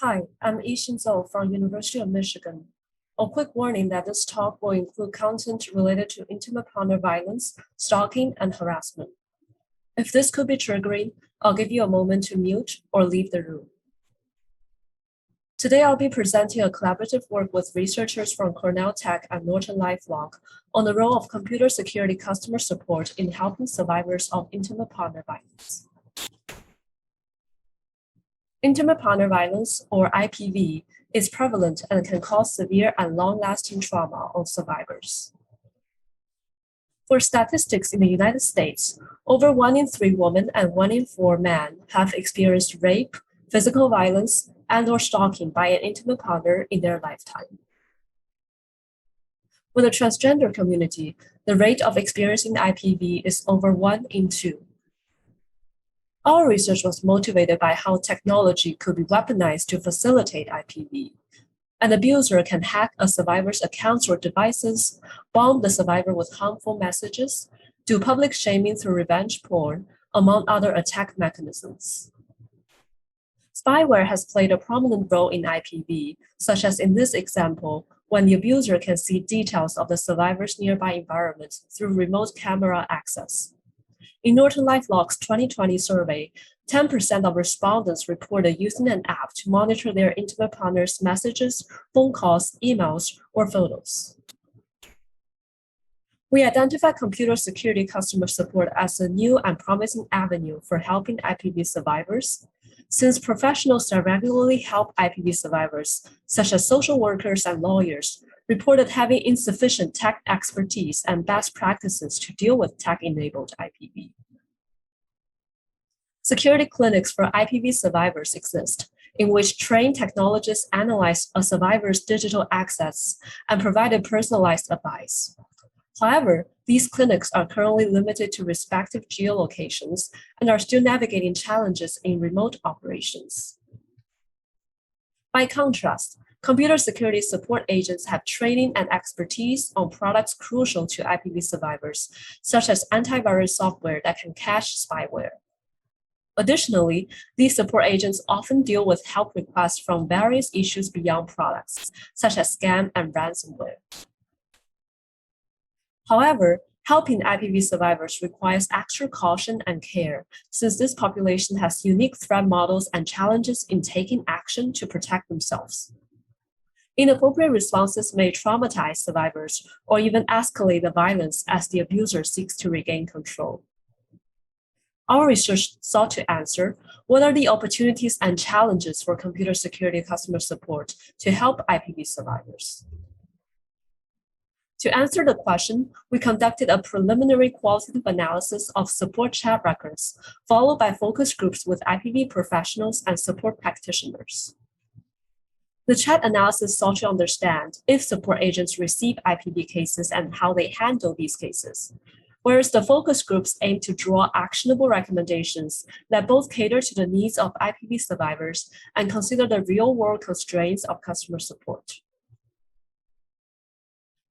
Hi, I'm Yixin from University of Michigan. A quick warning that this talk will include content related to intimate partner violence, stalking, and harassment. If this could be triggering, I'll give you a moment to mute or leave the room. Today, I'll be presenting a collaborative work with researchers from Cornell Tech and Norton LifeLock on the role of computer security customer support in helping survivors of intimate partner violence. Intimate partner violence, or IPV, is prevalent and can cause severe and long-lasting trauma on survivors. For statistics in the United States, over 1 in 3 women and 1 in 4 men have experienced rape, physical violence, and/or stalking by an intimate partner in their lifetime. For the transgender community, the rate of experiencing IPV is over 1 in 2. Our research was motivated by how technology could be weaponized to facilitate IPV. An abuser can hack a survivor's accounts or devices, bomb the survivor with harmful messages, do public shaming through revenge porn, among other attack mechanisms. Spyware has played a prominent role in IPV, such as in this example, when the abuser can see details of the survivor's nearby environment through remote camera access. In Norton LifeLock's 2020 survey, 10% of respondents reported using an app to monitor their intimate partner's messages, phone calls, emails, or photos. We identified computer security customer support as a new and promising avenue for helping IPV survivors, since professionals that regularly help IPV survivors, such as social workers and lawyers, reported having insufficient tech expertise and best practices to deal with tech-enabled IPV. Security clinics for IPV survivors exist, in which trained technologists analyze a survivor's digital access and provided personalized advice. However, these clinics are currently limited to respective geolocations and are still navigating challenges in remote operations. By contrast, computer security support agents have training and expertise on products crucial to IPV survivors, such as antivirus software that can cache spyware. Additionally, these support agents often deal with help requests from various issues beyond products, such as scam and ransomware. However, helping IPV survivors requires extra caution and care, since this population has unique threat models and challenges in taking action to protect themselves. Inappropriate responses may traumatize survivors or even escalate the violence as the abuser seeks to regain control. Our research sought to answer what are the opportunities and challenges for computer security customer support to help IPV survivors. To answer the question, we conducted a preliminary qualitative analysis of support chat records, followed by focus groups with IPV professionals and support practitioners. The chat analysis sought to understand if support agents receive IPV cases and how they handle these cases, whereas the focus groups aim to draw actionable recommendations that both cater to the needs of IPV survivors and consider the real-world constraints of customer support.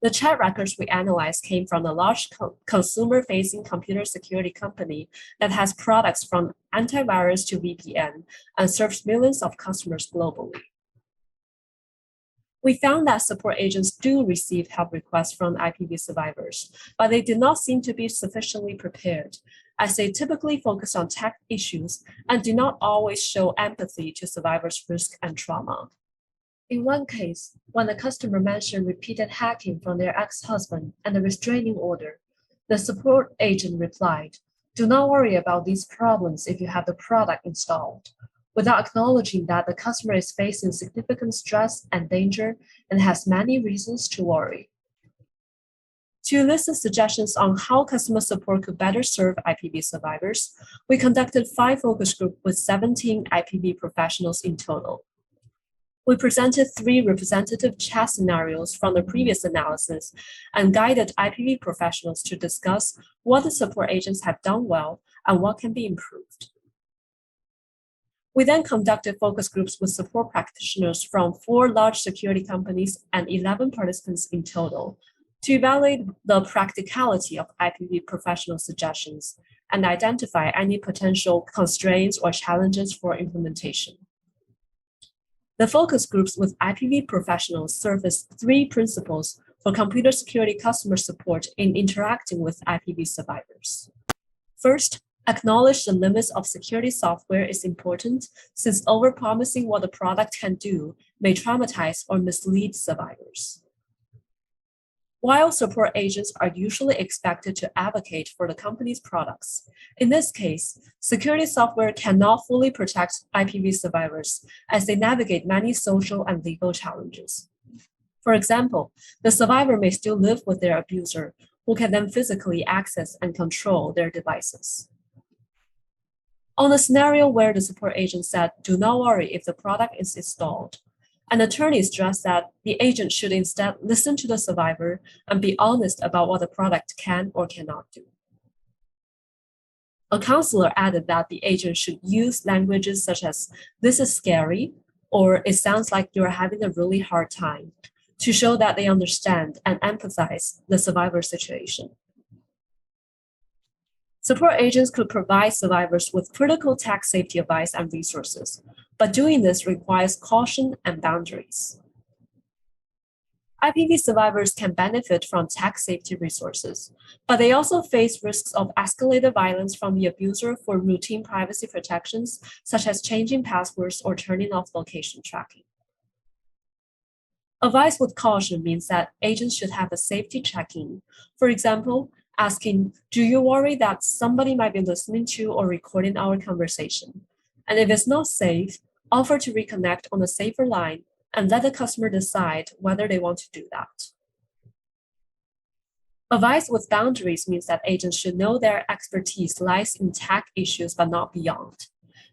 The chat records we analyzed came from a large consumer-facing computer security company that has products from antivirus to VPN and serves millions of customers globally. We found that support agents do receive help requests from IPV survivors, but they did not seem to be sufficiently prepared, as they typically focus on tech issues and do not always show empathy to survivors' risk and trauma. In one case, when a customer mentioned repeated hacking from their ex-husband and a restraining order, the support agent replied, "Do not worry about these problems if you have the product installed," without acknowledging that the customer is facing significant stress and danger and has many reasons to worry. To elicit suggestions on how customer support could better serve IPV survivors, we conducted 5 focus groups with 17 IPV professionals in total. We presented 3 representative chat scenarios from the previous analysis and guided IPV professionals to discuss what the support agents have done well and what can be improved. We then conducted focus groups with support practitioners from 4 large security companies and 11 participants in total to evaluate the practicality of IPV professional suggestions and identify any potential constraints or challenges for implementation. The focus groups with IPv professionals serve as three principles for computer security customer support in interacting with IPv survivors. First, acknowledge the limits of security software is important, since overpromising what the product can do may traumatize or mislead survivors. While support agents are usually expected to advocate for the company's products, in this case, security software cannot fully protect IPv survivors as they navigate many social and legal challenges. For example, the survivor may still live with their abuser, who can then physically access and control their devices. On a scenario where the support agent said, "Do not worry if the product is installed," an attorney stressed that the agent should instead listen to the survivor and be honest about what the product can or cannot do. A counselor added that the agent should use languages such as, "This is scary," or "It sounds like you're having a really hard time," to show that they understand and empathize the survivor's situation. Support agents could provide survivors with critical tech safety advice and resources, but doing this requires caution and boundaries. IPv survivors can benefit from tech safety resources, but they also face risks of escalated violence from the abuser for routine privacy protections, such as changing passwords or turning off location tracking. Advice with caution means that agents should have a safety check-in. For example, asking, "Do you worry that somebody might be listening to or recording our conversation?" And if it's not safe, offer to reconnect on a safer line and let the customer decide whether they want to do that. Advice with boundaries means that agents should know their expertise lies in tech issues but not beyond.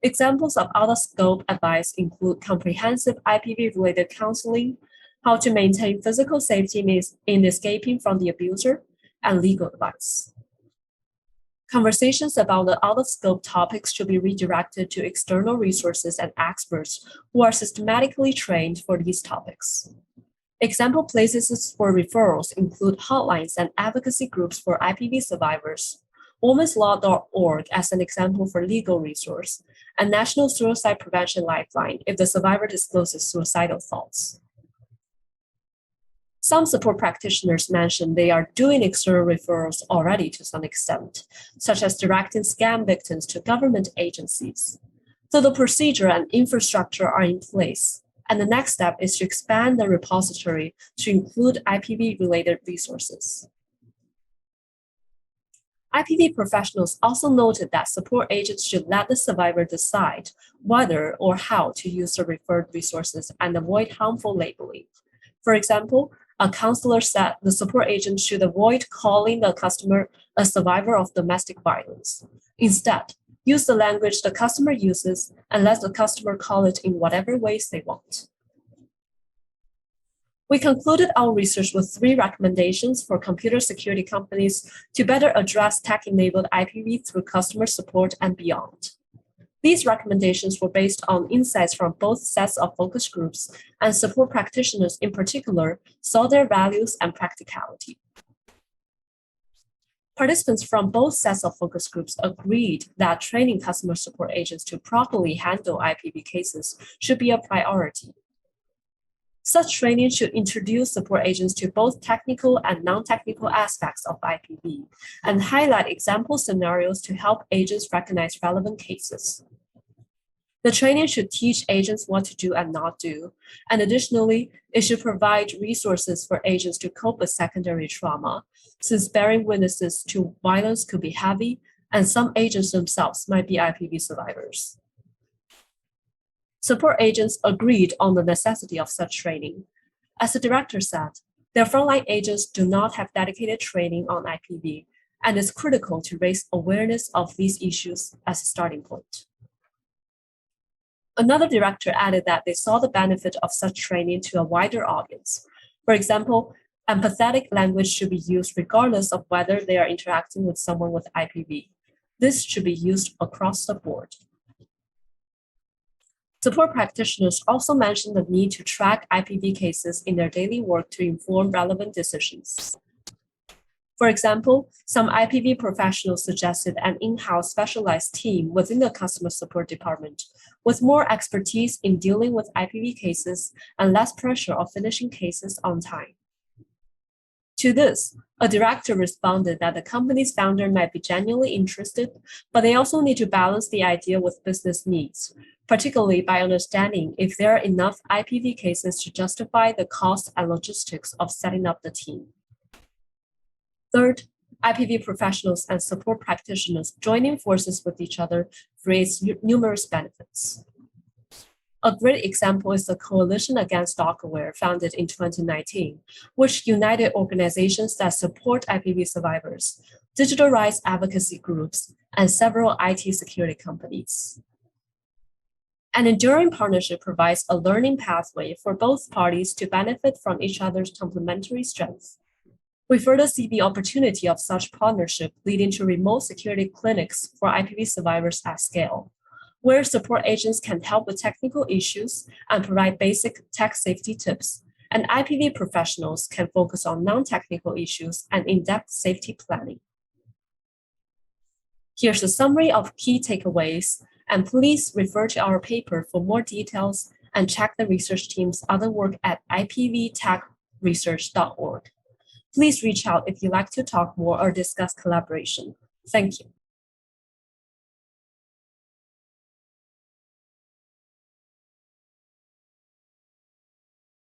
Examples of out-of-scope advice include comprehensive IPv-related counseling, how to maintain physical safety in escaping from the abuser, and legal advice. Conversations about the out-of-scope topics should be redirected to external resources and experts who are systematically trained for these topics. Example places for referrals include hotlines and advocacy groups for IPv survivors, womenslaw.org as an example for legal resource, and National Suicide Prevention Lifeline if the survivor discloses suicidal thoughts. Some support practitioners mention they are doing external referrals already to some extent, such as directing scam victims to government agencies. So the procedure and infrastructure are in place, and the next step is to expand the repository to include IPv-related resources. IPv professionals also noted that support agents should let the survivor decide whether or how to use the referred resources and avoid harmful labeling. For example, a counselor said the support agent should avoid calling the customer a survivor of domestic violence. Instead, use the language the customer uses and let the customer call it in whatever ways they want. We concluded our research with 3 recommendations for computer security companies to better address tech-enabled IPv through customer support and beyond. These recommendations were based on insights from both sets of focus groups, and support practitioners in particular saw their values and practicality. Participants from both sets of focus groups agreed that training customer support agents to properly handle IPv cases should be a priority. Such training should introduce support agents to both technical and non-technical aspects of IPv and highlight example scenarios to help agents recognize relevant cases. The training should teach agents what to do and not do, and additionally, it should provide resources for agents to cope with secondary trauma, since bearing witnesses to violence could be heavy, and some agents themselves might be IPv survivors. Support agents agreed on the necessity of such training. As the director said, their frontline agents do not have dedicated training on IPv, and it's critical to raise awareness of these issues as a starting point. Another director added that they saw the benefit of such training to a wider audience. For example, empathetic language should be used regardless of whether they are interacting with someone with IPv. This should be used across the board. Support practitioners also mentioned the need to track IPv cases in their daily work to inform relevant decisions. For example, some IPv professionals suggested an in-house specialized team within the customer support department with more expertise in dealing with IPv cases and less pressure of finishing cases on time. To this, a director responded that the company's founder might be genuinely interested, but they also need to balance the idea with business needs, particularly by understanding if there are enough IPv cases to justify the cost and logistics of setting up the team. Third, IPv professionals and support practitioners joining forces with each other creates numerous benefits. A great example is the Coalition Against Stalkerware founded in 2019, which united organizations that support IPv survivors, digital rights advocacy groups, and several IT security companies. An enduring partnership provides a learning pathway for both parties to benefit from each other's complementary strengths. We further see the opportunity of such partnership leading to remote security clinics for IPv survivors at scale, where support agents can help with technical issues and provide basic tech safety tips, and IPv professionals can focus on non-technical issues and in-depth safety planning. Here's a summary of key takeaways, and please refer to our paper for more details and check the research team's other work at ipvtechresearch.org. Please reach out if you'd like to talk more or discuss collaboration. Thank you.